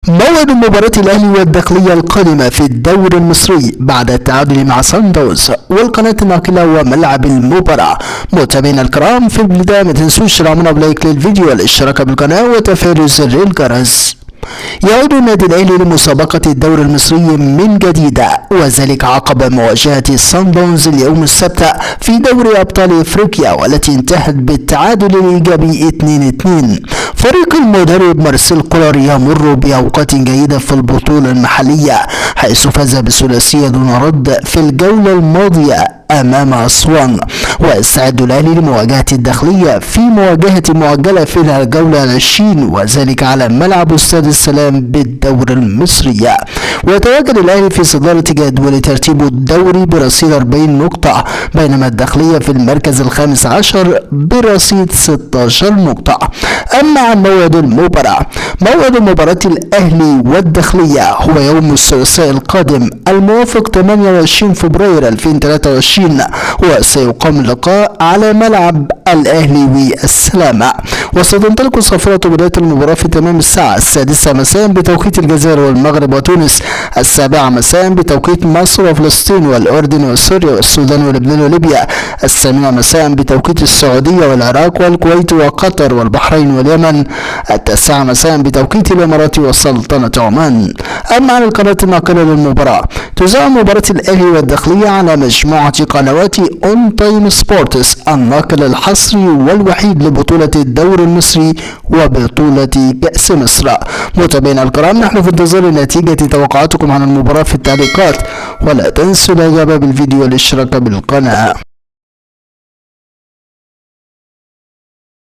موعد مباراة الأهلي والداخلية القادمة في الدوري المصري بعد التعادل مع صن داونز والقناة الناقلة وملعب المباراة. متابعينا الكرام، في البداية ما تنسوش تعملوا لايك للفيديو والاشتراك بالقناة وتفعيل زر الجرس. يعود النادي الأهلي لمسابقة الدوري المصري من جديد، وذلك عقب مواجهة صن داونز اليوم السبت في دوري أبطال إفريقيا، والتي انتهت بالتعادل الإيجابي 2-2. فريق المدرب مارسيل كولر يمر بأوقات جيدة في البطولة المحلية، حيث فاز بثلاثية دون رد في الجولة الماضية أمام أسوان، ويستعد الأهلي لمواجهة الداخلية في مواجهة مؤجلة في الجولة 20، وذلك على ملعب استاد السلام بالدوري المصري. ويتواجد الأهلي في صدارة جدول ترتيب الدوري برصيد 40 نقطة، بينما الداخلية في المركز الخامس عشر برصيد 16 نقطة. أما عن موعد المباراة، موعد مباراة الأهلي والداخلية هو يوم الثلاثاء القادم الموافق 28 فبراير 2023، وسيقام اللقاء على ملعب الأهلي والسلامة. وستنطلق صافرة بداية المباراة في تمام الساعة 6 مساء بتوقيت الجزائر والمغرب وتونس، 7 مساء بتوقيت مصر وفلسطين والأردن وسوريا والسودان ولبنان وليبيا، 8 مساء بتوقيت السعودية والعراق والكويت وقطر والبحرين واليمن، 9 مساء بتوقيت الإمارات وسلطنة عمان. أما عن القناة الناقلة للمباراة، تذاع مباراة الأهلي والداخلية على مجموعة قنوات اون تايم سبورتس، الناقل الحصري والوحيد لبطولة الدوري المصري وبطولة كأس مصر. متابعينا الكرام، نحن في انتظار نتيجة توقعاتكم عن المباراة في التعليقات، ولا تنسوا الاعجاب بالفيديو والاشتراك بالقناة.